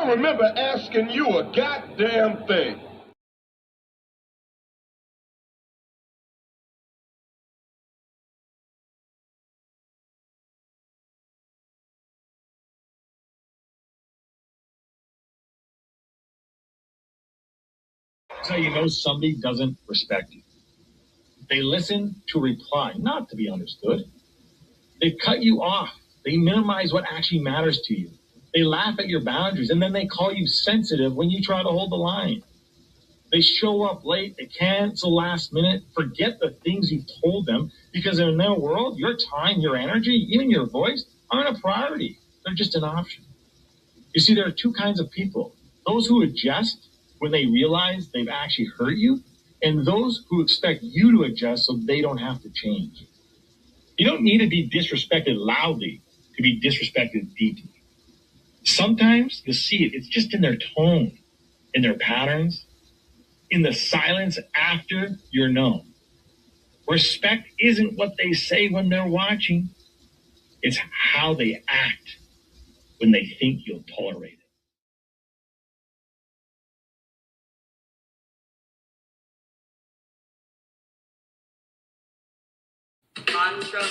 don't remember asking you a goddamn thing. So you know somebody doesn't respect you. They listen to reply, not to be understood. They cut you off. They minimize what actually matters to you. They laugh at your boundaries, and then they call you sensitive when you try to hold the line. They show up late, they cancel last minute, forget the things you've told them, because in their world, your time, your energy, even your voice aren't a priority. They're just an option. You see, there are two kinds of people. Those who adjust when they realize they've actually hurt you, and those who expect you to adjust so they don't have to change. You don't need to be disrespected loudly to be disrespected deeply. Sometimes you'll see it. It's just in their tone, in their patterns, in the silence after you're known. Respect isn't what they say when they're watching. It's how they act when they think you'll tolerate it. Mantra,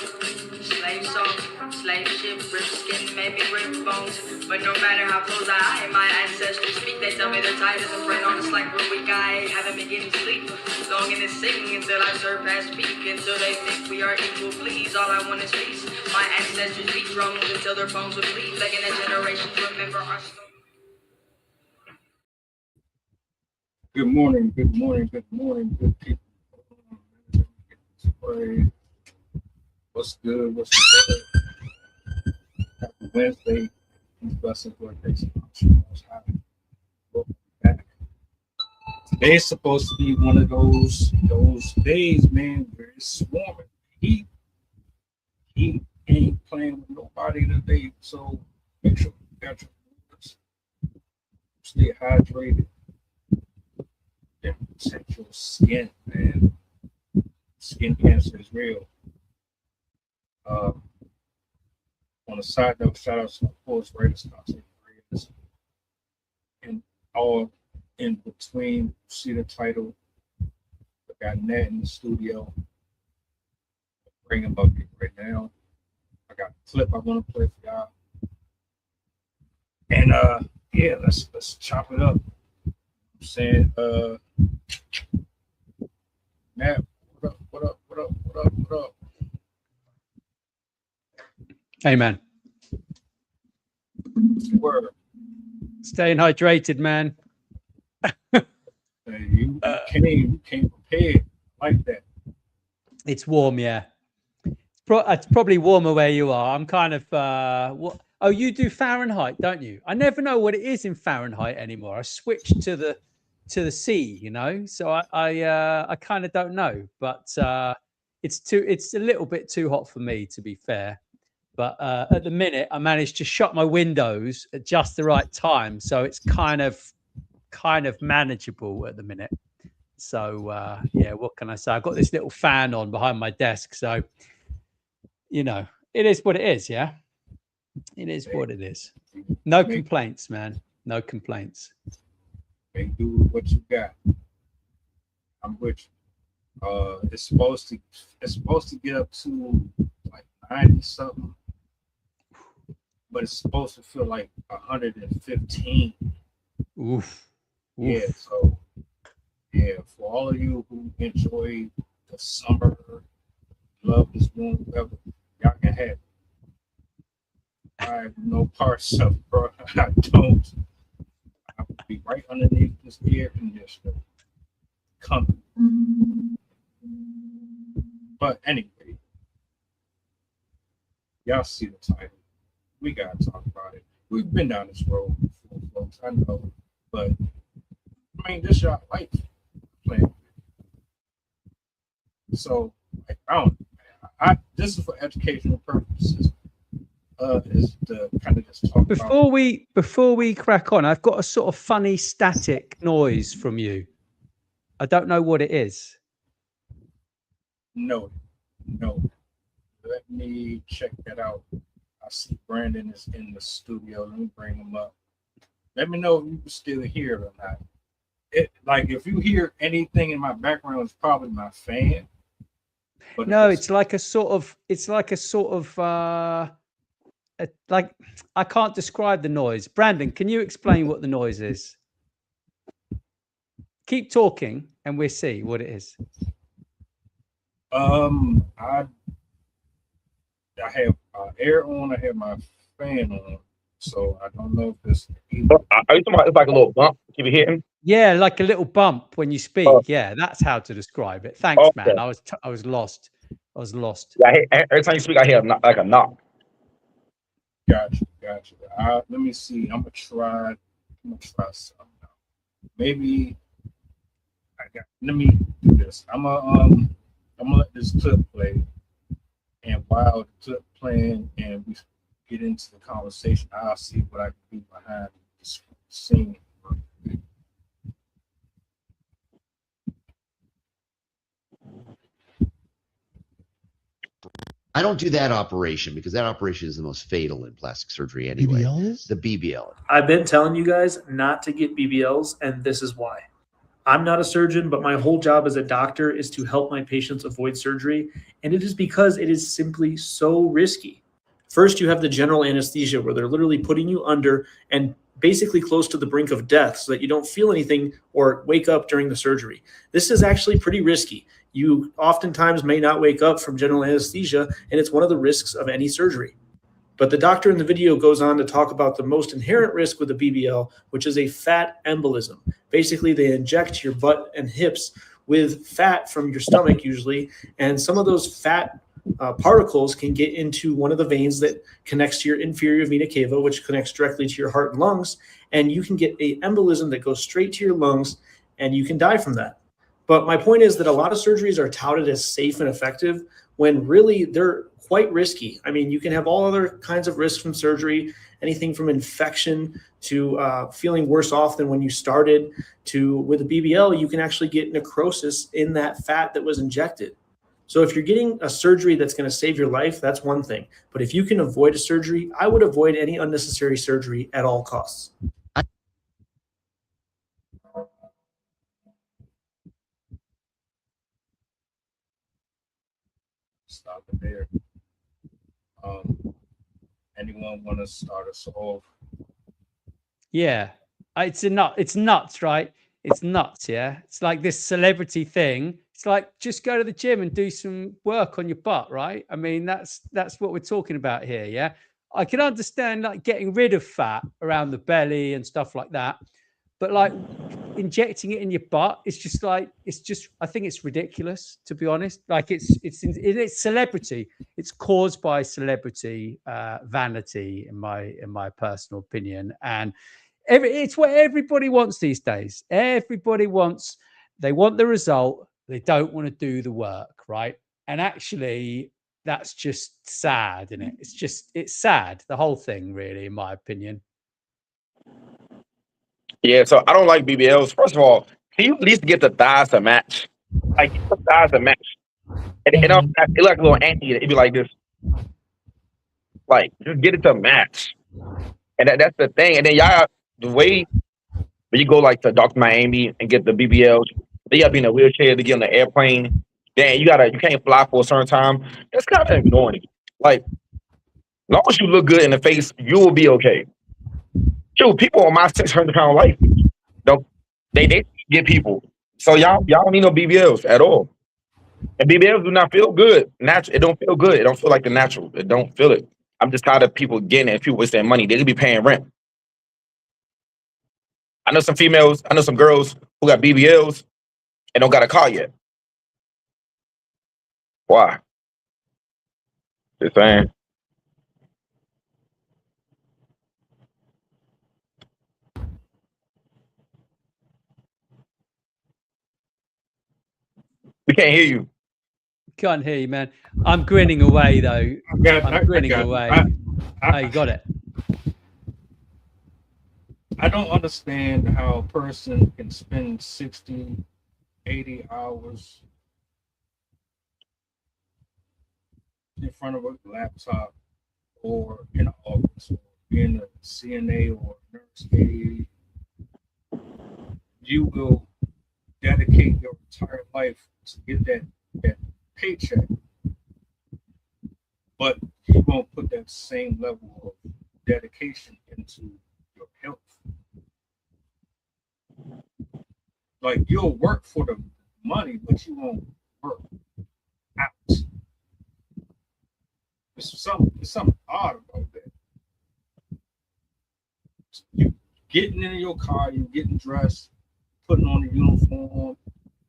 slave song, slave ship, rip skin, maybe rip bones. But no matter how close I am, my ancestors speak. They tell me they're tired as a friend on us like we're weak. I haven't been getting sleep. Longing to sing until I surpass peak. Until they think we are equal, please. All I want is peace. My ancestors beat drums until their bones would bleed. Begging a generation to remember our story. Good morning, good morning, good morning, good people. What's good? What's good? Happy Wednesday. These blessings were facing. Welcome back. Today's supposed to be one of those days, man, where it's swarming. He ain't playing with nobody today, so make sure you got your waters. Stay hydrated. And protect your skin, man. Skin cancer is real. On a side note, shout out to my poets, writers, content creators, and all in between. See the title. I got Nat in the studio. Bring him up here right now. I got a clip I want to play for y'all. And yeah, let's chop it up. I'm saying, Nat, what up? Hey, man. Word. Staying hydrated, man. You came prepared like that. It's warm, yeah. It's probably warmer where you are. I'm kind of what? Oh, you do Fahrenheit, don't you? I never know what it is in Fahrenheit anymore. I switched to the C, you know. So I kind of don't know, but it's a little bit too hot for me, to be fair. But at the minute, I managed to shut my windows at just the right time, so it's kind of manageable at the minute. So yeah, what can I say? I've got this little fan on behind my desk, so you know, it is what it is. Yeah, it is what it is. No complaints, man. No complaints. Make do with what you got. I'm with you. It's supposed to get up to like 90 something. But it's supposed to feel like 115. Oof. Yeah, so yeah, for all of you who enjoy the summer, love this warm weather, y'all can have it. I have no parts of it, bro. I don't. I would be right underneath this air conditioner. Coming. But anyway, y'all see the title. We gotta talk about it. We've been down this road before, folks. I know, but I mean, this y'all like playing. So, like, this is for educational purposes. Is to kind of just talk before we crack on. I've got a sort of funny static noise from you. I don't know what it is. No. Let me check that out. I see Brandon is in the studio. Let me bring him up. Let me know if you can still hear it or not. Like if you hear anything in my background, it's probably my fan. But No, it's like a sort of, like, I can't describe the noise. Brandon, can you explain what the noise is? Keep talking and we'll see what it is. I have air on. I have my fan on, so I don't know if it's either. Are you talking about it's like a little bump? Keep it hitting? Yeah, like a little bump when you speak. Yeah, that's how to describe it. Thanks, man. I was lost. I was lost. Yeah, every time you speak, I hear like a knock. Gotcha. Let me see. I'm gonna try something now. Maybe let me do this. I'm gonna let this clip play, and while the clip playing and we get into the conversation, I'll see what I can do behind the scene. I don't do that operation because that operation is the most fatal in plastic surgery anyway. BBL is? The BBL. I've been telling you guys not to get BBLs, and this is why. I'm not a surgeon, but my whole job as a doctor is to help my patients avoid surgery, and it is because it is simply so risky. First, you have the general anesthesia where they're literally putting you under and basically close to the brink of death so that you don't feel anything or wake up during the surgery. This is actually pretty risky. You oftentimes may not wake up from general anesthesia, and it's one of the risks of any surgery. But the doctor in the video goes on to talk about the most inherent risk with the BBL, which is a fat embolism. Basically, they inject your butt and hips with fat from your stomach usually, and some of those fat particles can get into one of the veins that connects to your inferior vena cava, which connects directly to your heart and lungs, and you can get an embolism that goes straight to your lungs, and you can die from that. But my point is that a lot of surgeries are touted as safe and effective when really they're quite risky. I mean, you can have all other kinds of risks from surgery, anything from infection to feeling worse off than when you started, to with a BBL, you can actually get necrosis in that fat that was injected. So if you're getting a surgery that's going to save your life, that's one thing. But if you can avoid a surgery, I would avoid any unnecessary surgery at all costs. Stop it there. Anyone want to start us off? Yeah, it's nuts, right? It's nuts. Yeah, it's like this celebrity thing. It's like just go to the gym and do some work on your butt, right? I mean, that's what we're talking about here. Yeah, I can understand like getting rid of fat around the belly and stuff like that, but like injecting it in your butt, it's just I think it's ridiculous, to be honest. Like it's celebrity. It's caused by celebrity vanity, in my personal opinion, and it's what everybody wants these days. Everybody wants. They want the result. They don't want to do the work, right? And actually, that's just sad, isn't it? It's sad, the whole thing, really, in my opinion. Yeah, so I don't like BBLs. First of all, can you at least get the thighs to match? Like, get the thighs to match. And it like a little anti. It'd be like this. Like, just get it to match. And that's the thing. And then y'all, the way when you go like to Dr. Miami and get the BBLs, they gotta be in a wheelchair to get on the airplane. Then you can't fly for a certain time. That's kind of annoying. Like, as long as you look good in the face, you will be okay. Shoot, people on my 600-pound life, they get people. So y'all don't need no BBLs at all. And BBLs do not feel good. Natural, it don't feel good. It don't feel like the natural. It don't feel it. I'm just tired of people getting it and people wasting money. They could be paying rent. I know some girls who got BBLs and don't got a car yet. Why? Just saying. We can't hear you. Can't hear you, man. I'm grinning away though. I'm grinning away. You got it. I don't understand how a person can spend 60, 80 hours in front of a laptop or in an office or being a CNA or nurse aide you will dedicate your entire life to get that paycheck, but you won't put that same level of dedication into your health. Like, you'll work for the money, but you won't work out. There's something odd about that. You getting in your car, you getting dressed, putting on the uniform,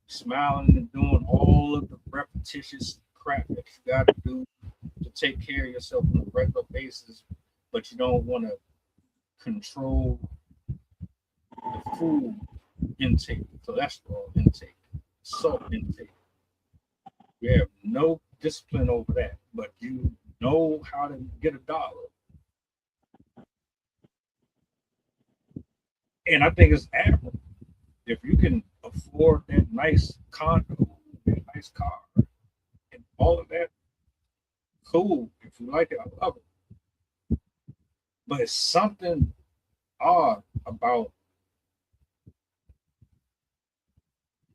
smiling and doing all of the repetitious crap that you got to do to take care of yourself on a regular basis, but you don't want to control the food intake, cholesterol intake, salt intake. You have no discipline over that, but you know how to get $1. And I think it's admirable. If you can afford that nice condo, that nice car, and all of that, cool. If you like it, I love it. But it's something odd about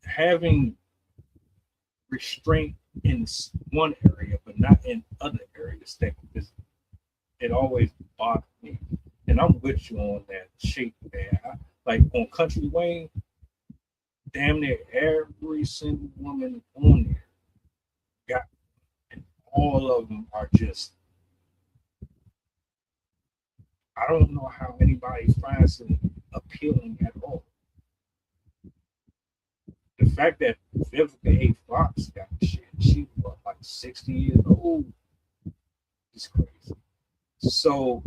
having restraint in one area, but not in other areas. That it always bothered me. And I'm with you on that shape, man. Like on Country Wayne, damn near every single woman on there got, and all of them are just, I don't know how anybody finds it appealing at all. The fact that Vivica A. Fox got shit, she was like 60 years old, is crazy. So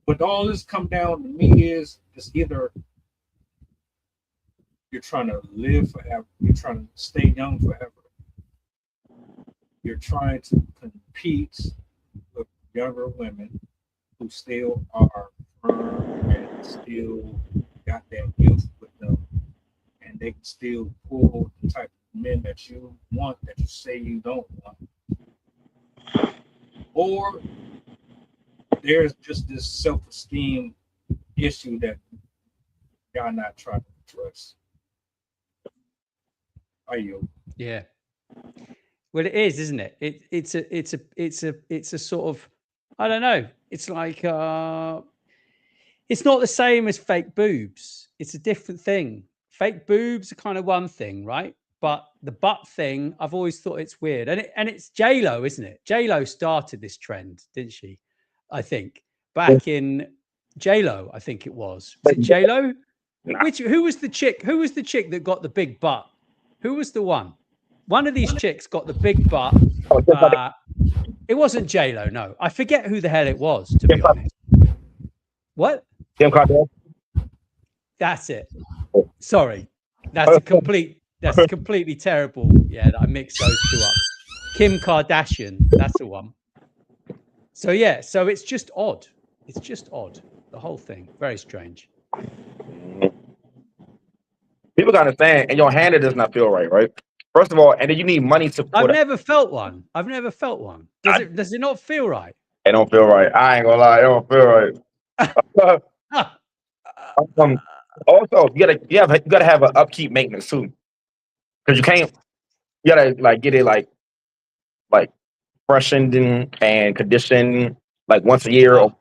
what all this come down to me is, it's either you're trying to live forever, you're trying to stay young forever, you're trying to compete with younger women who still are firm and still got that youth with them, and they can still pull the type of men that you want, that you say you don't want. Or there's just this self-esteem issue that y'all not trying to address. Are you? Yeah. Well, it is, isn't it? It's a sort of, I don't know. It's like it's not the same as fake boobs. It's a different thing. Fake boobs are kind of one thing, right? But the butt thing, I've always thought it's weird. And it's J-Lo, isn't it? J-Lo started this trend, didn't she? I think back in J-Lo, I think it was. Was it J-Lo? Who was the chick? Who was the chick that got the big butt? Who was the one? One of these chicks got the big butt. It wasn't J-Lo, no. I forget who the hell it was, to be honest. What? Kim Kardashian. That's it. Sorry. That's completely terrible. Yeah, that I mixed those two up. Kim Kardashian, that's the one. So yeah, so it's just odd. It's just odd. The whole thing. Very strange. People gotta understand, and your hand, it does not feel right, right? First of all, and then you need money to. I've never felt one. Does it not feel right? It don't feel right. I ain't gonna lie, it don't feel right. Also, you gotta have an upkeep maintenance too, because you can't. You gotta like get it like freshened and conditioned like once a year or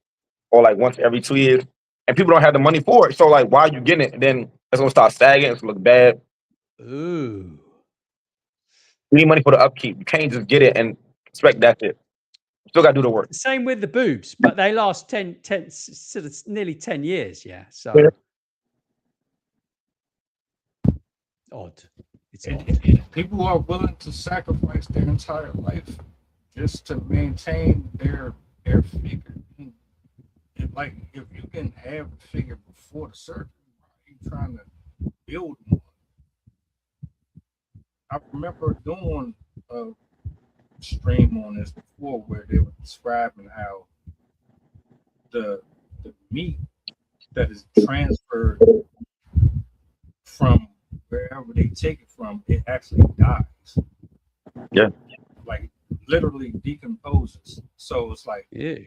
like once every 2 years, and people don't have the money for it. So like, why are you getting it? And then it's gonna start sagging. It's gonna look bad. Ooh. You need money for the upkeep. You can't just get it and expect that's it. You still gotta do the work. Same with the boobs, but they last 10 sort of nearly 10 years. Yeah. So odd. It's odd. People are willing to sacrifice their entire life just to maintain their figure. And like, if you can have the figure before the surgery, why are you trying to build one? I remember doing a stream on this before where they were describing how the meat that is transferred from wherever they take it from, it actually dies. Yeah. Like literally decomposes. So it's like, yeah.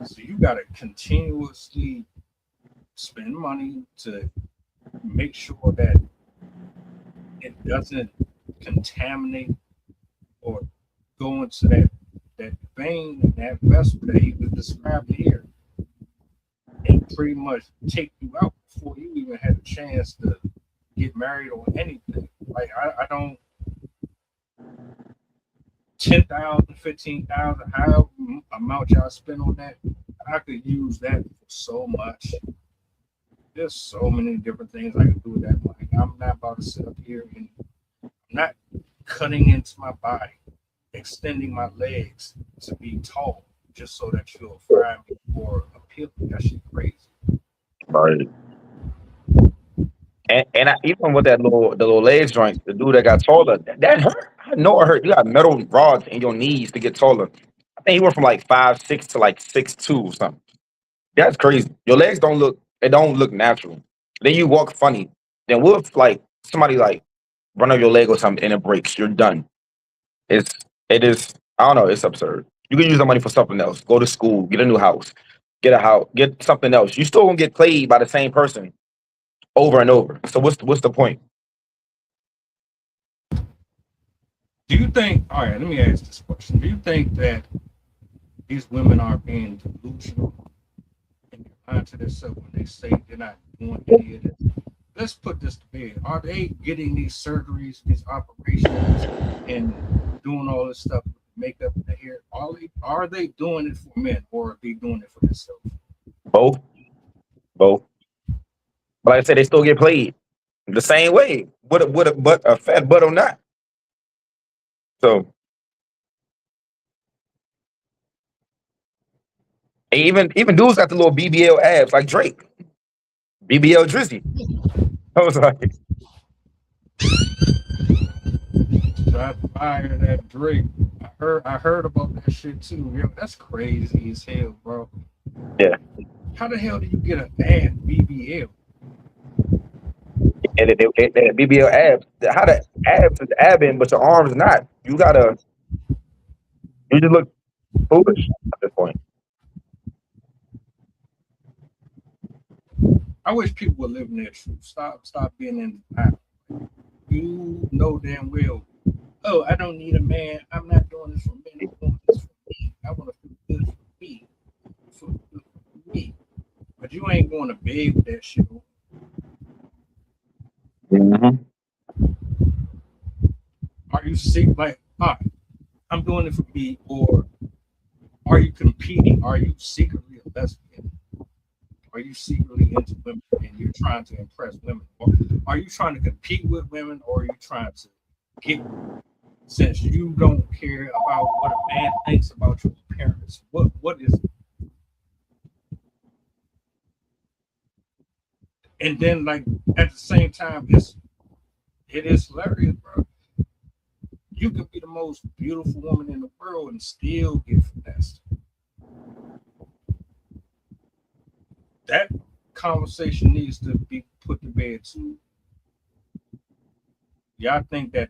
So you gotta continuously spend money to make sure that it doesn't contaminate or go into that vein and that vessel that he was describing here, and pretty much take you out before you even had a chance to get married or anything. Like I don't 10,000, 15,000, however amount y'all spend on that, I could use that for so much. There's so many different things I could do with that money. I'm not about to sit up here and I'm not cutting into my body, extending my legs to be tall just so that you'll find me more appealing. That shit crazy. Right. And even with the little legs joint, the dude that got taller, that hurt. I know it hurt. You got metal rods in your knees to get taller. I think he went from like 5'6" to like 6'2" or something. That's crazy. Your legs don't look natural. Then you walk funny. Then what if like somebody like run over your leg or something and it breaks? You're done. It is. I don't know. It's absurd. You can use the money for something else. Go to school. Get a new house. Get a house. Get something else. You still gonna get played by the same person over and over. So what's the point? Do you think, all right, let me ask this question. Do you think that these women are being delusional and lying to themselves when they say they're not doing any of this? Let's put this to bed. Are they getting these surgeries, these operations, and doing all this stuff with makeup and the hair? Are they doing it for men, or are they doing it for themselves? Both. But like I said, they still get played the same way. What a fat butt or not. So and even dudes got the little BBL abs like Drake. BBL Drizzy. I was like, Try to fire that Drake. I heard about that shit too. Yo, that's crazy as hell, bro. yeah. How the hell do you get an ad BBL? And the BBL abs. How the abs is abbing, but your arms not. You just look foolish at this point. I wish people would live in their truth. Stop being in denial. You know damn well. Oh, I don't need a man. I'm not doing this for men. I'm doing this for me. I want to feel good for me. For me. But you ain't going to bed with that shit. Mm-hmm. Are you sick? Like, all right, I'm doing it for me, or are you competing? Are you secretly a lesbian? Are you secretly into women and you're trying to impress women? Or are you trying to compete with women, or are you trying to get women? Since you don't care about what a man thinks about your appearance, what is it? And then, like, at the same time, it is hilarious, bro. You could be the most beautiful woman in the world and still get finessed. That conversation needs to be put to bed too. Y'all think that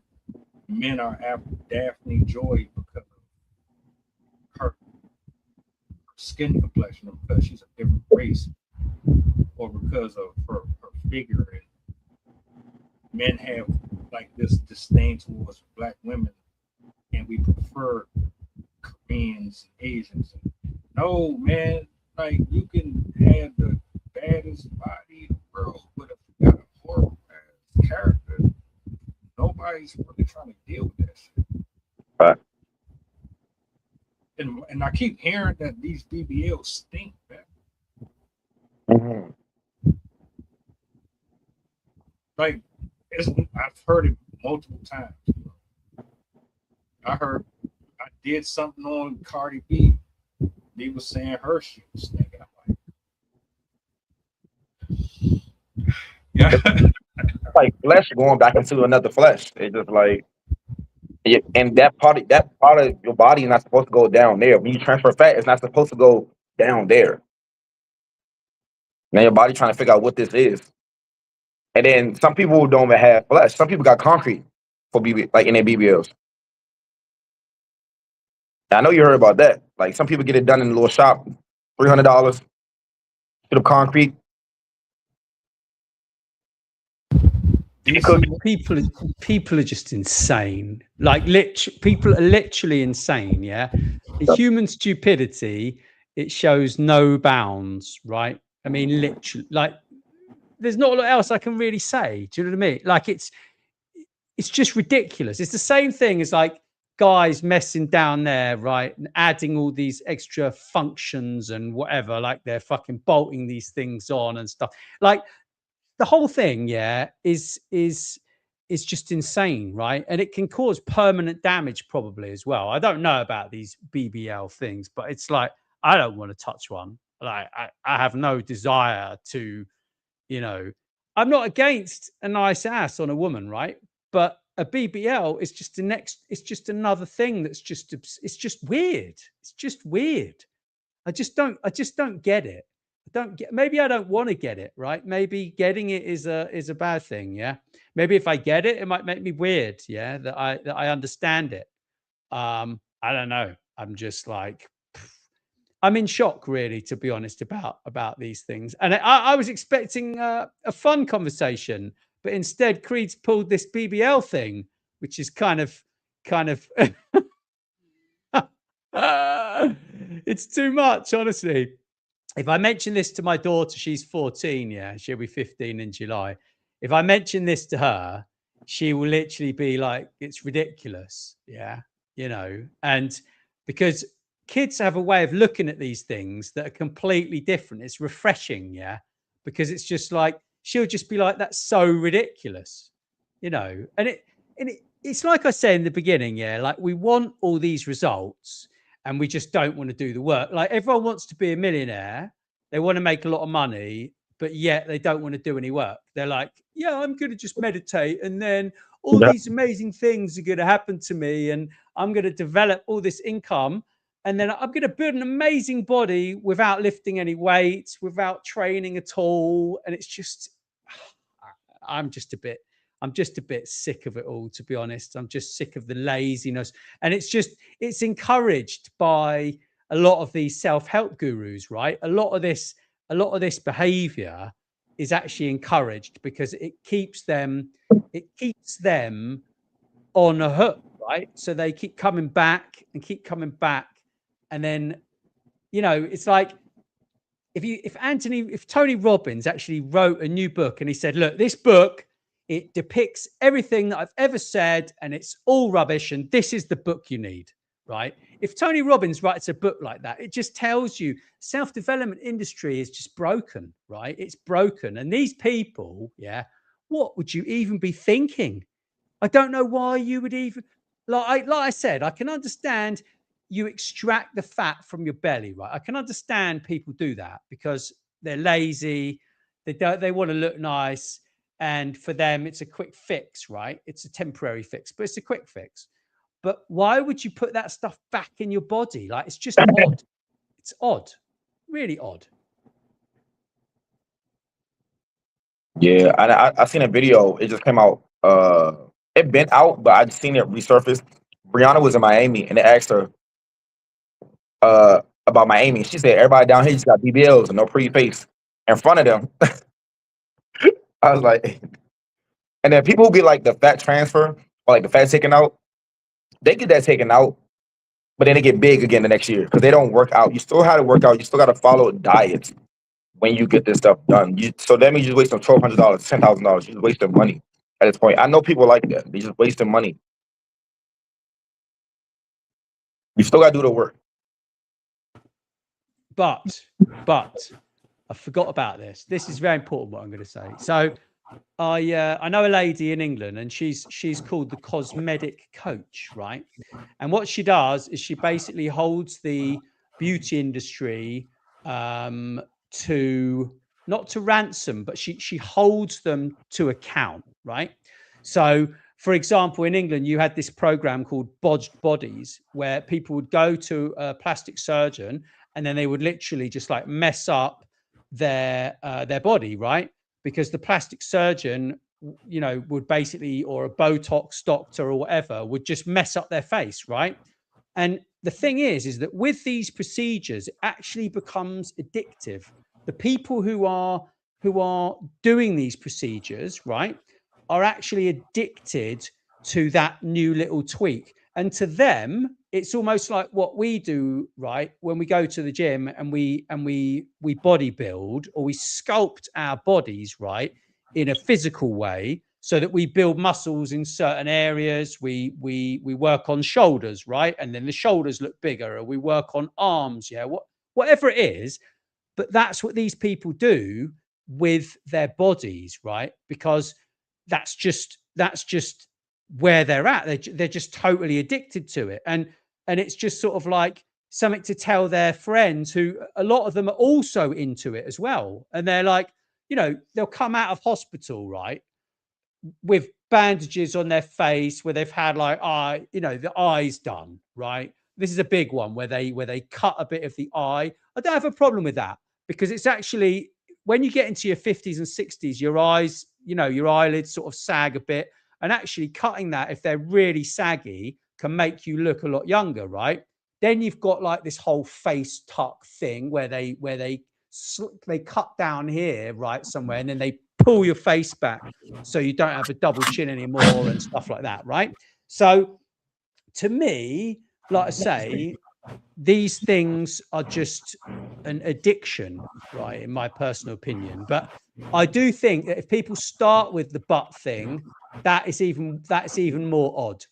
men are after Daphne Joy because of her skin complexion, or because she's a different race, or because of her figure? And men have like this disdain towards black women, and we prefer Koreans and Asians. No, man, like you can have the baddest body in the world, but if you got a horrible ass character, nobody's really trying to deal with that shit. Right. And I keep hearing that these BBLs stink, man. Mm-hmm. Like, I've heard it multiple times. I did something on Cardi B. They were saying her shit was stinking. I'm like, yeah. Like flesh going back into another flesh. It's just like, and that part of your body is not supposed to go down there. When you transfer fat, it's not supposed to go down there. Now your body trying to figure out what this is. And then some people don't even have flesh. Some people got concrete for like in their BBLs. Now, I know you heard about that. Like some people get it done in a little shop, $300. Get up concrete. People are just insane. Like people are literally insane. Yeah, the human stupidity, it shows no bounds, right? I mean, literally, like there's not a lot else I can really say. Do you know what I mean? Like it's just ridiculous. It's the same thing as like guys messing down there, right, and adding all these extra functions and whatever, like they're fucking bolting these things on and stuff. Like the whole thing, yeah, is just insane, right? And it can cause permanent damage probably as well. I don't know about these BBL things, but it's like I don't want to touch one. Like I have no desire to, you know, I'm not against a nice ass on a woman, right? But a BBL is just it's just another thing it's just weird. It's just weird. I just don't get it. Maybe I don't want to get it, right? Maybe getting it is a bad thing, yeah. Maybe if I get it, it might make me weird, yeah, that I understand it. I don't know. I'm just like I'm in shock, really, to be honest, about these things. And I was expecting a fun conversation, but instead, Creed's pulled this BBL thing, which is kind of, it's too much, honestly. If I mention this to my daughter, she's 14, yeah, she'll be 15 in July. If I mention this to her, she will literally be like, it's ridiculous, yeah, you know, and because kids have a way of looking at these things that are completely different. It's refreshing, yeah, because it's just like she'll just be like, "That's so ridiculous," you know. And it's like I said in the beginning, yeah, like we want all these results, and we just don't want to do the work. Like everyone wants to be a millionaire, they want to make a lot of money, but yet they don't want to do any work. They're like, "Yeah, I'm going to just meditate, and then all these amazing things are going to happen to me, and I'm going to develop all this income." And then I'm going to build an amazing body without lifting any weights, without training at all. And it's just, I'm just a bit sick of it all, to be honest. I'm just sick of the laziness. And it's encouraged by a lot of these self-help gurus, right? A lot of this behavior is actually encouraged because it keeps them on a hook, right? So they keep coming back and keep coming back. And then, you know, it's like if Tony Robbins actually wrote a new book and he said, look, this book, it depicts everything that I've ever said and it's all rubbish. And this is the book you need, right? If Tony Robbins writes a book like that, it just tells you self-development industry is just broken, right? It's broken. And these people, yeah, what would you even be thinking? I don't know why you would even, like I said, I can understand you extract the fat from your belly, right? I can understand people do that because they're lazy, they want to look nice, and for them it's a quick fix, right? It's a temporary fix, but it's a quick fix. But why would you put that stuff back in your body? Like it's just odd. It's odd, really odd. Yeah, I seen a video. It just came out. It been out, but I just seen it resurface. Brianna was in Miami, and they asked her about Miami. She said everybody down here just got BBLs and no pretty face in front of them. I was like, and then people who get like the fat transfer or like the fat taken out, they get that taken out, but then they get big again the next year because they don't work out. You still have to work out. You still got to follow diets when you get this stuff done. So that means you're wasting $1,200, $10,000. You're just wasting money at this point. I know people like that. They're just wasting money. You still got to do the work. But I forgot about this. This is very important what I'm going to say. So I know a lady in England and she's called the cosmetic coach, right? And what she does is she basically holds the beauty industry to not to ransom, but she holds them to account, right? So for example, in England, you had this program called Bodged Bodies, where people would go to a plastic surgeon and then they would literally just like mess up their body, right? Because the plastic surgeon, you know, would basically, or a Botox doctor or whatever, would just mess up their face, right? And the thing is that with these procedures, it actually becomes addictive. The people who are doing these procedures, right, are actually addicted to that new little tweak. And to them, it's almost like what we do, right? When we go to the gym and we bodybuild, or we sculpt our bodies, right, in a physical way, so that we build muscles in certain areas. We work on shoulders, right? And then the shoulders look bigger, or we work on arms, yeah, whatever it is. But that's what these people do with their bodies, right? Because that's just where they're at. They're just totally addicted to it. And it's just sort of like something to tell their friends, who a lot of them are also into it as well. And they're like, you know, they'll come out of hospital, right, with bandages on their face, where they've had like the eyes done, right? This is a big one where they cut a bit of the eye. I don't have a problem with that, because it's actually, when you get into your 50s and 60s, your eyes, you know, your eyelids sort of sag a bit, and actually cutting that, if they're really saggy, can make you look a lot younger, right? Then you've got like this whole face tuck thing where they cut down here, right, somewhere, and then they pull your face back so you don't have a double chin anymore and stuff like that, right? So to me, like I say, these things are just an addiction, right, in my personal opinion. But I do think that if people start with the butt thing, that's even more odd.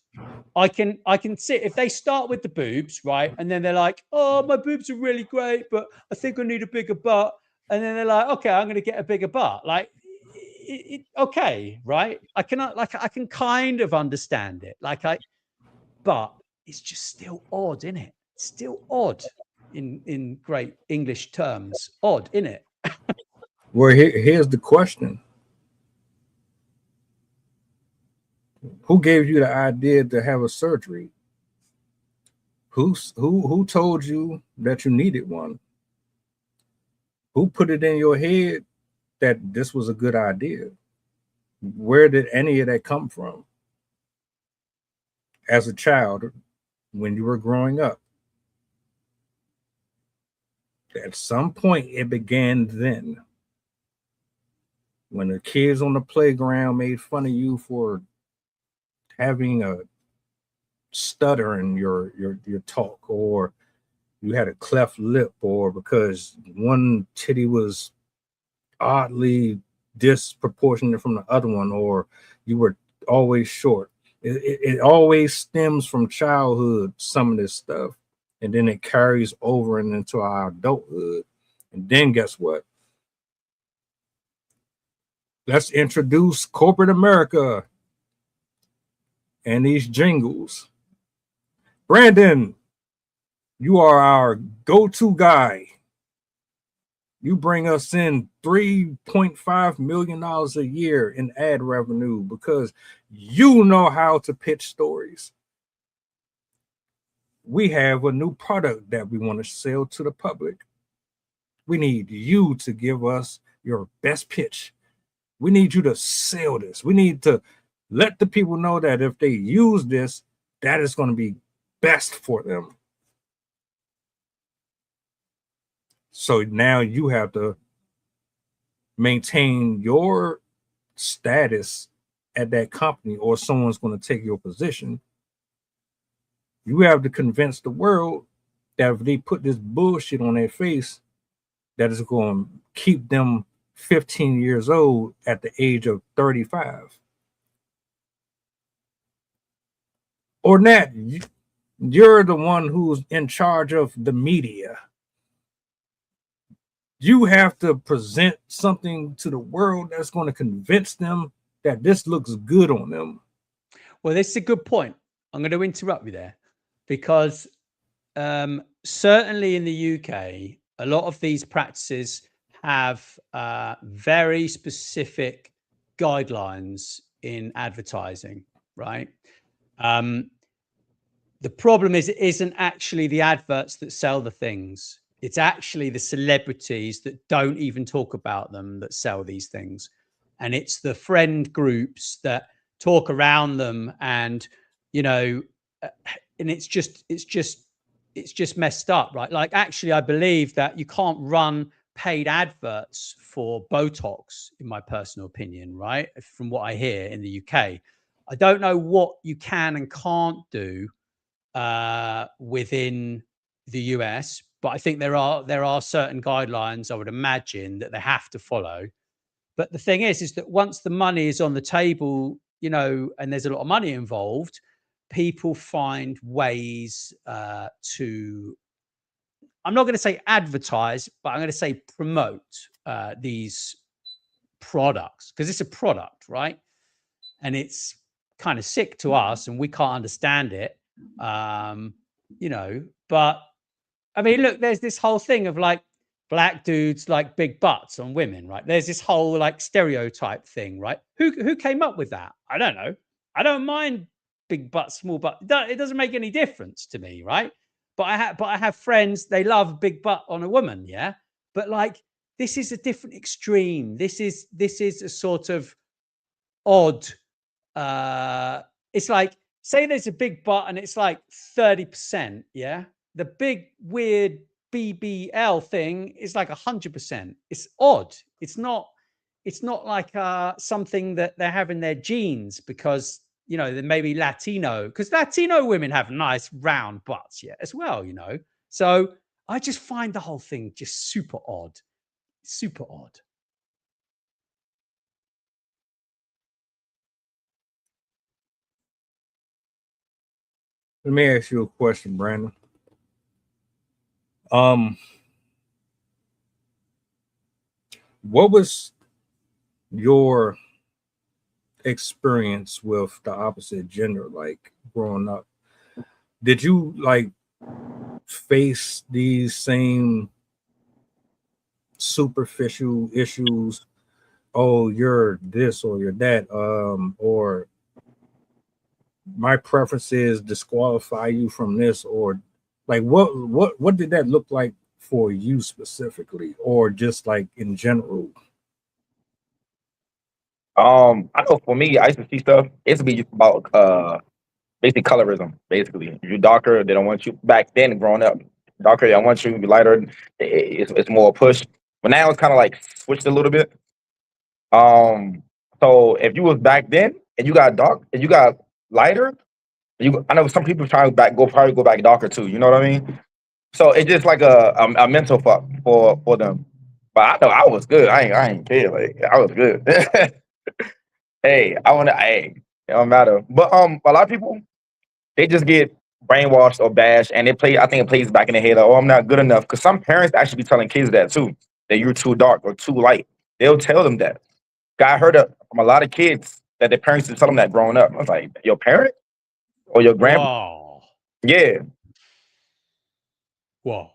I can see if they start with the boobs, right, and then they're like, oh, my boobs are really great, but I think I need a bigger butt, and then they're like, okay, I'm going to get a bigger butt. Like, okay, right? I can kind of understand it, but it's just still odd, isn't it? Still odd in great English terms. Odd, isn't it? Well, here's the question. Who gave you the idea to have a surgery? Who told you that you needed one? Who put it in your head that this was a good idea? Where did any of that come from? As a child, when you were growing up, at some point it began then. When the kids on the playground made fun of you for having a stutter in your talk, or you had a cleft lip, or because one titty was oddly disproportionate from the other one, or you were always short. It always stems from childhood, some of this stuff, and then it carries over and into our adulthood. And then guess what? Let's introduce corporate America and these jingles. Brandon, you are our go-to guy. You bring us in $3.5 million a year in ad revenue because you know how to pitch stories. We have a new product that we want to sell to the public. We need you to give us your best pitch. We need you to sell this. We need to let the people know that if they use this, that is going to be best for them. So now you have to maintain your status at that company, or someone's going to take your position. You have to convince the world that if they put this bullshit on their face, that is going to keep them 15 years old at the age of 35. Or Nat, you're the one who's in charge of the media. You have to present something to the world that's going to convince them that this looks good on them. Well, this is a good point. I'm going to interrupt you there, because certainly in the UK, a lot of these practices have very specific guidelines in advertising, right? The problem is, it isn't actually the adverts that sell the things. It's actually the celebrities that don't even talk about them that sell these things. And it's the friend groups that talk around them, and, you know, and it's just messed up, right? Like, actually, I believe that you can't run paid adverts for Botox, in my personal opinion, right? From what I hear in the UK. I don't know what you can and can't do within the US, but I think there are certain guidelines I would imagine that they have to follow. But the thing is that once the money is on the table, you know, and there's a lot of money involved, people find ways to, I'm not going to say advertise, but I'm going to say promote these products, because it's a product, right? And it's kind of sick to us and we can't understand it, you know. But I mean, look, there's this whole thing of like black dudes like big butts on women, right? There's this whole like stereotype thing, right? Who came up with that? I don't know. I don't mind big butt, small butt. It doesn't make any difference to me, right? But I have friends, they love big butt on a woman, yeah. But like, this is a different extreme. This is a sort of odd. It's like, say there's a big butt and it's like 30%, yeah. The big weird BBL thing is like 100%. It's odd. It's not like something that they have in their genes, because, you know, there may be Latino, because Latino women have nice round butts, yeah, as well, you know. So I just find the whole thing just super odd. Super odd. Let me ask you a question, Brandon. What was your experience with the opposite gender like growing up? Did you like face these same superficial issues? Oh, you're this or you're that, or my preferences disqualify you from this, or like what did that look like for you specifically, or just like in general? I know for me, I used to see stuff. It used to be just about basically colorism. Basically, if you're darker, they don't want you. Back then, growing up, darker, they don't want you. Be lighter, it's more push. But now it's kind of like switched a little bit. So if you was back then and you got dark and you got lighter, I know some people trying to probably go back darker too. You know what I mean? So it's just like a mental fuck for them. But I know I was good. I ain't care. Like I was good. Hey, hey, it don't matter. But a lot of people, they just get brainwashed or bashed, and I think it plays back in the head of, oh, I'm not good enough. Because some parents actually be telling kids that too, that you're too dark or too light. They'll tell them that. I heard it from a lot of kids that their parents would tell them that growing up. I was like, your parent or your grandpa? Wow. Yeah. Whoa.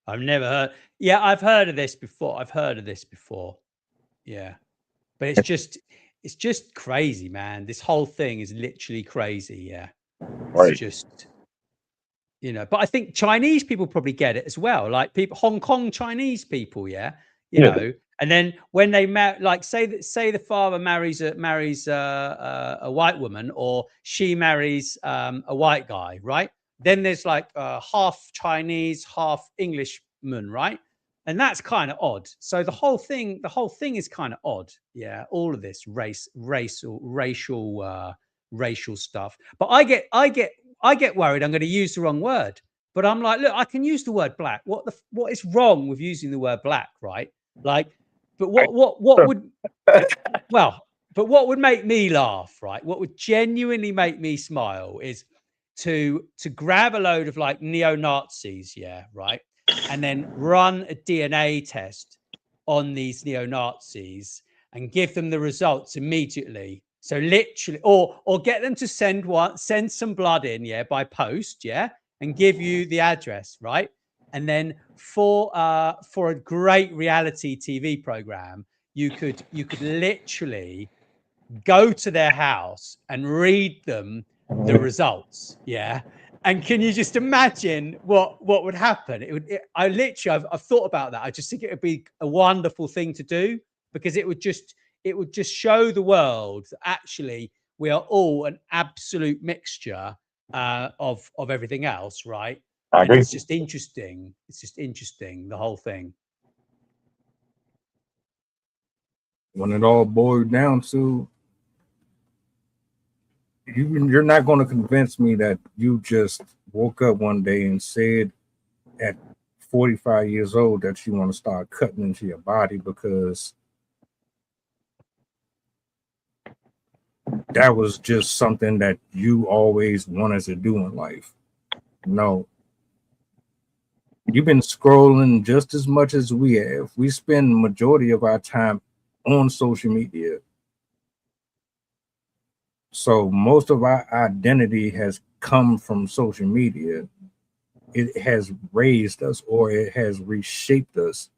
I've never heard. Yeah, I've heard of this before. Yeah. But it's just crazy, man. This whole thing is literally crazy. Yeah. Right. It's just, you know, but I think Chinese people probably get it as well. Like Hong Kong Chinese people. Yeah. You know, and then when they met, like say the father marries a white woman, or she marries a white guy, right? Then there's like half Chinese, half Englishman, right? And that's kind of odd. So the whole thing is kind of odd. Yeah, all of this racial stuff. But I get worried. I'm going to use the wrong word. But I'm like, look, I can use the word black. What is wrong with using the word black, right? Like, but what would what would make me laugh, right? What would genuinely make me smile is to grab a load of like neo-Nazis, yeah, right, and then run a DNA test on these neo-Nazis and give them the results immediately. So literally, or get them to send some blood in, yeah, by post, yeah, and give you the address, right? And then for a great reality TV program, you could literally go to their house and read them the results, yeah. And can you just imagine what would happen? I've thought about that. I just think it would be a wonderful thing to do, because it would just show the world that actually we are all an absolute mixture of everything else, right? I agree. It's just interesting. The whole thing. when it all boiled down to, you're not going to convince me that you just woke up one day and said at 45 years old that you want to start cutting into your body because that was just something that you always wanted to do in life. No. You've been scrolling just as much as we have. We spend majority of our time on social media. So most of our identity has come from social media. It has raised us, or it has reshaped us.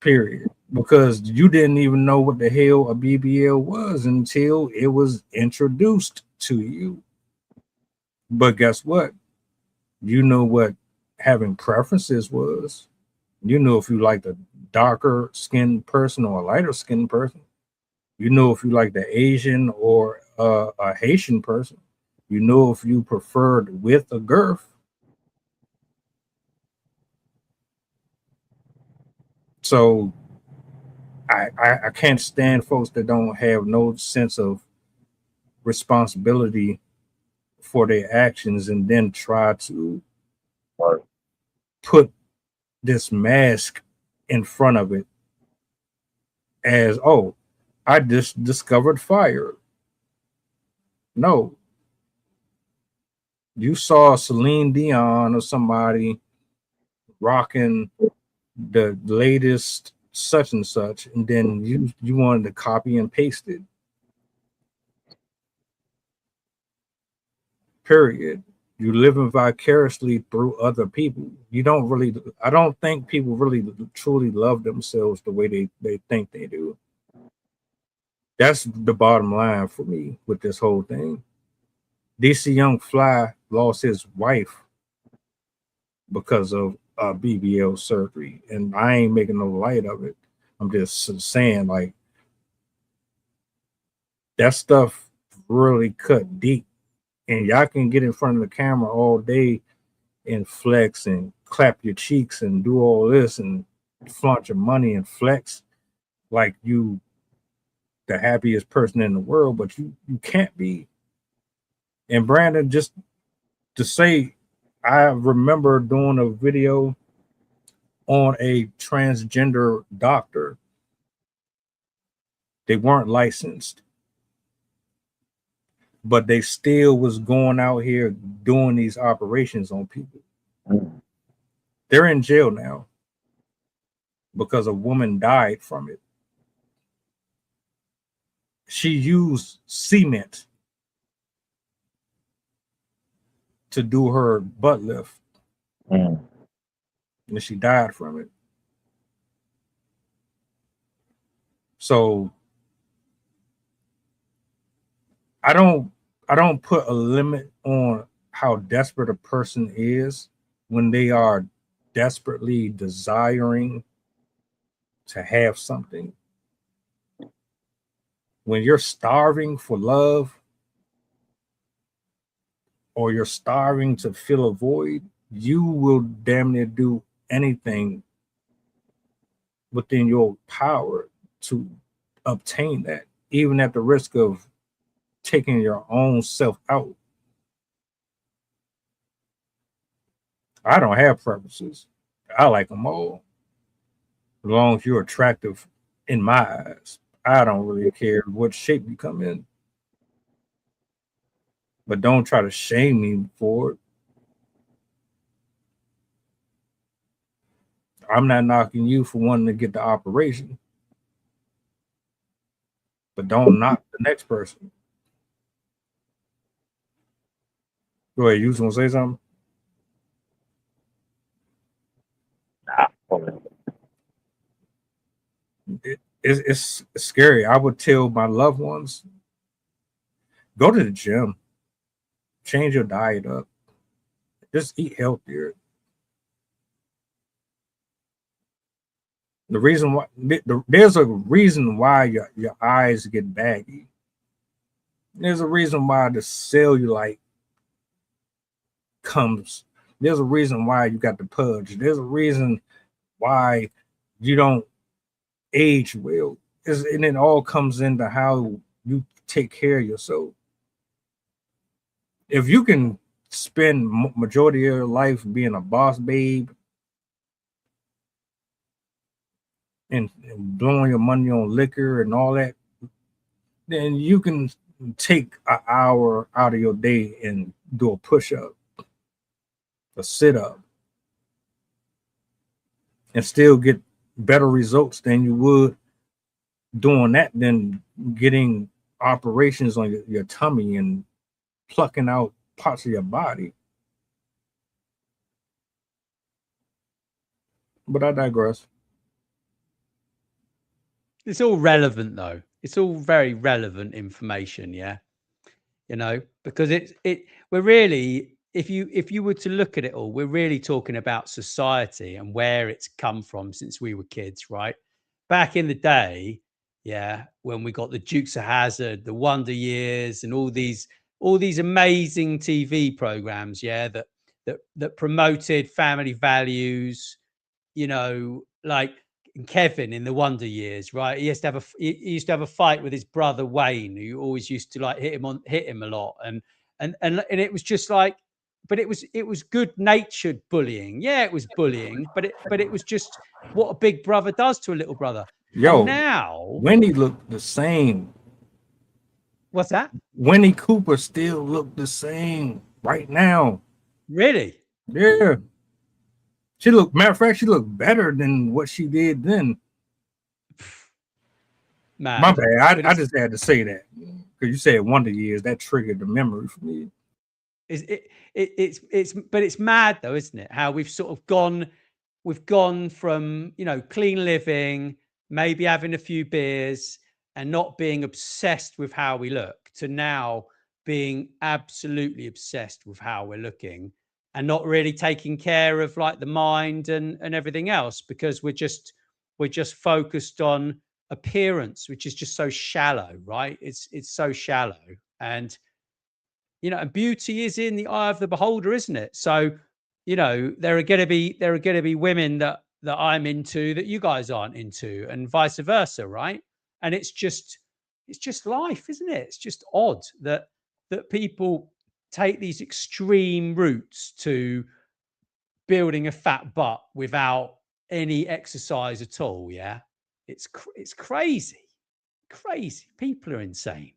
Period. Because you didn't even know what the hell a BBL was until it was introduced to you. But guess what? You know what having preferences was. You know if you liked a darker skinned person or a lighter skinned person. You know if you like the Asian or a Haitian person. You know if you preferred with a girth. So I can't stand folks that don't have no sense of responsibility for their actions and then try to put this mask in front of it as, oh, I just discovered fire. No. You saw Celine Dion or somebody rocking the latest such and such, and then you wanted to copy and paste it. Period. You living vicariously through other people. You don't really, I don't think people really truly love themselves the way they think they do. That's the bottom line for me with this whole thing. DC Young Fly lost his wife because of BBL surgery, and I ain't making no light of it. I'm just saying, like, that stuff really cut deep, and y'all can get in front of the camera all day and flex and clap your cheeks and do all this and flaunt your money and flex like you the happiest person in the world, but you can't be. And Brandon, just to say, I remember doing a video on a transgender doctor. They weren't licensed, but they still was going out here doing these operations on people. They're in jail now because a woman died from it. She used cement to do her butt lift. And she died from it. So I don't put a limit on how desperate a person is when they are desperately desiring to have something. When you're starving for love, or you're starving to fill a void, you will damn near do anything within your power to obtain that, even at the risk of taking your own self out. I don't have preferences. I like them all. As long as you're attractive in my eyes, I don't really care what shape you come in. But don't try to shame me for it. I'm not knocking you for wanting to get the operation, but don't knock the next person. Go ahead, you was gonna say something? It's scary. I would tell my loved ones, go to the gym, change your diet up, just eat healthier. The reason why there's a reason why your eyes get baggy. There's a reason why the cellulite comes. There's a reason why you got the pudge. There's a reason why you don't age well. And it all comes into how you take care of yourself. If you can spend majority of your life being a boss babe and blowing your money on liquor and all that, then you can take an hour out of your day and do a push-up, a sit-up, and still get better results than you would doing that than getting operations on your tummy and plucking out parts of your body. But I digress. It's all relevant though. It's all very relevant information, yeah. You know, because we're really, if you were to look at it all, we're really talking about society and where it's come from since we were kids, right? Back in the day, yeah, when we got the Dukes of Hazzard, the Wonder Years, and all these amazing TV programs, yeah, that promoted family values, you know, like Kevin in the Wonder Years, right? He used to have a fight with his brother Wayne, who always used to like hit him a lot, and it was just like, but it was good natured bullying. Yeah, it was bullying, but it was just what a big brother does to a little brother. Yo, and now Winnie looked the same. What's that? Winnie Cooper still look the same right now. Really? Yeah. Matter of fact, she looked better than what she did then. Man, my bad. I just had to say that because you said Wonder Years. That triggered the memory for me. It's mad though, isn't it? How we've sort of gone from, you know, clean living, maybe having a few beers and not being obsessed with how we look, to now being absolutely obsessed with how we're looking and not really taking care of like the mind and everything else, because we're just focused on appearance, which is just so shallow, right? It's so shallow. And you know, and beauty is in the eye of the beholder, isn't it? So, you know, there are going to be women that I'm into that you guys aren't into, and vice versa, right? And it's just life, isn't it? It's just odd that people take these extreme routes to building a fat butt without any exercise at all. Yeah, it's crazy. People are insane.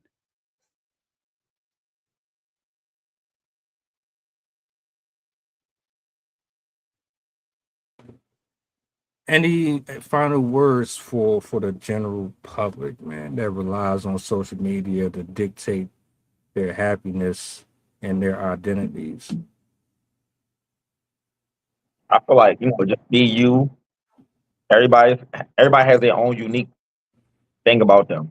Any final words for the general public, man, that relies on social media to dictate their happiness and their identities? I feel like, you know, just be you. Everybody has their own unique thing about them,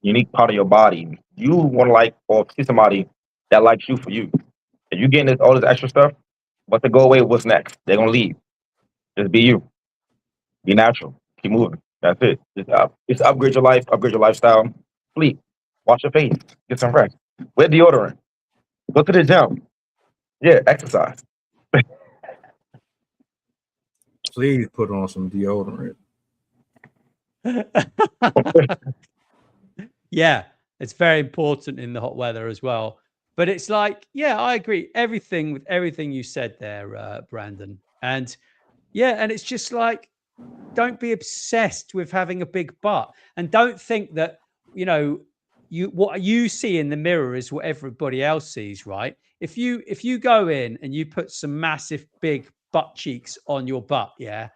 unique part of your body. You want to like or see somebody that likes you for you. If you getting all this extra stuff, once they go away, what's next? They're gonna leave. Just be you. Be natural. Keep moving. That's it. Just upgrade your life, upgrade your lifestyle. Sleep. Wash your face. Get some rest. Wear deodorant. Go to the gym. Yeah, exercise. Please put on some deodorant. Yeah, it's very important in the hot weather as well. But it's like, yeah, I agree. With everything you said there, Brandon. And yeah, and it's just like, don't be obsessed with having a big butt, and don't think that, you know, what you see in the mirror is what everybody else sees, right? If you go in and you put some massive big butt cheeks on your butt, yeah,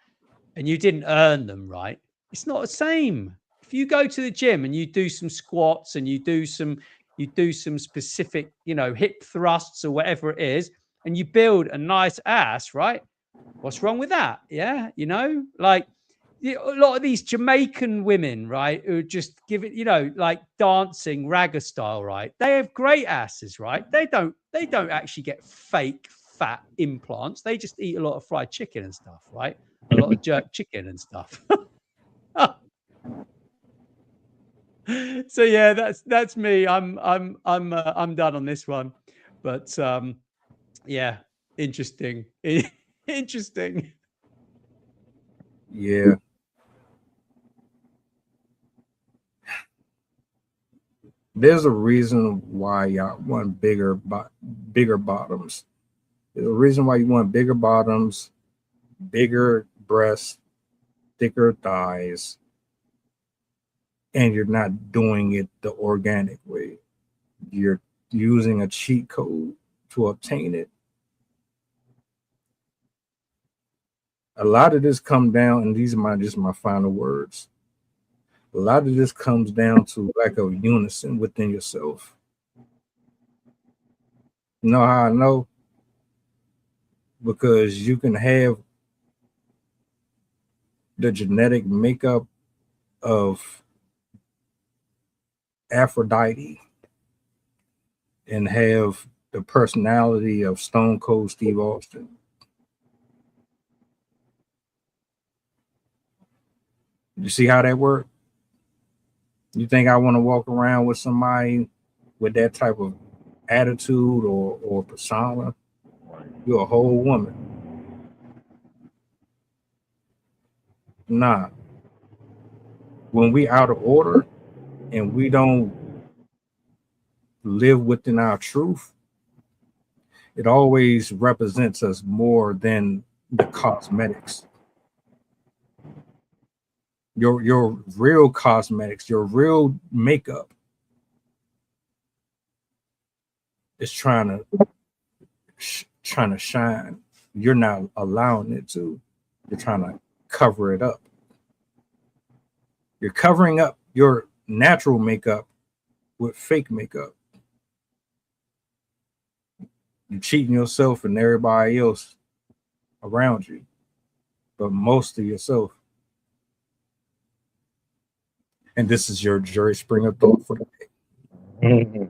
and you didn't earn them, right? It's not the same. If you go to the gym and you do some squats and you do some specific, you know, hip thrusts or whatever it is, and you build a nice ass, right? What's wrong with that? Yeah, you know, like a lot of these Jamaican women, right, who just give it, you know, like dancing ragga style, right? They have great asses, right? They don't actually get fake fat implants. They just eat a lot of fried chicken and stuff, right? A lot of jerk chicken and stuff. So yeah, that's me. I'm done on this one, but yeah, interesting. Interesting. Yeah. There's a reason why y'all want bigger bottoms. There's a reason why you want bigger bottoms, bigger breasts, thicker thighs, and you're not doing it the organic way. You're using a cheat code to obtain it. A lot of this comes down, and these are just my final words. A lot of this comes down to lack of unison within yourself. You know how I know? Because you can have the genetic makeup of Aphrodite and have the personality of Stone Cold Steve Austin. You see how that works? You think I want to walk around with somebody with that type of attitude or persona? You're a whole woman. Nah. When we out of order and we don't live within our truth, it always represents us more than the cosmetics. Your real cosmetics, your real makeup is trying to shine. You're not allowing it to. You're trying to cover it up. You're covering up your natural makeup with fake makeup. You're cheating yourself and everybody else around you, but most of yourself. And this is your Jerry Springer thought for the day.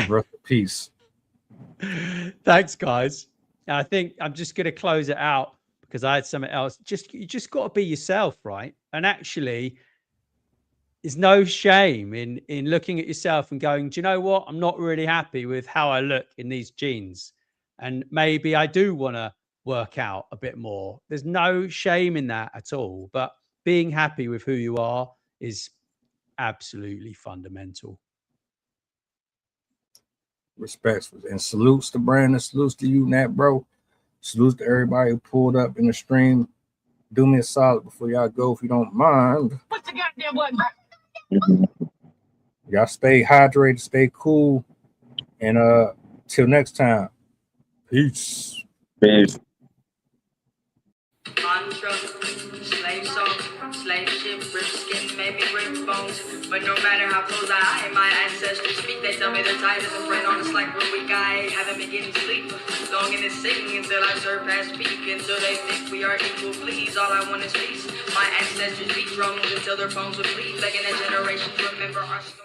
Rest in peace. Thanks, guys. I think I'm just going to close it out because I had something else. You just got to be yourself, right? And actually, there's no shame in looking at yourself and going, do you know what? I'm not really happy with how I look in these jeans, and maybe I do want to work out a bit more. There's no shame in that at all. But being happy with who you are is absolutely fundamental. Respects and salutes to Brandon, salutes to you, Nat, bro. Salutes to everybody who pulled up in the stream. Do me a solid before y'all go, if you don't mind. What's the goddamn button? Y'all stay hydrated, stay cool, and till next time, peace. Peace. Mantra, slave song, slave ship, rip skin, maybe rip bones. But no matter how close I am, my ancestors speak. They tell me they're tired of the brain on us like we're weak. I haven't been getting sleep. Longing to sing until I surpass peak. Until they think we are equal, please. All I want is peace. My ancestors beat drums until their bones would bleed. Begging a generation to remember our story.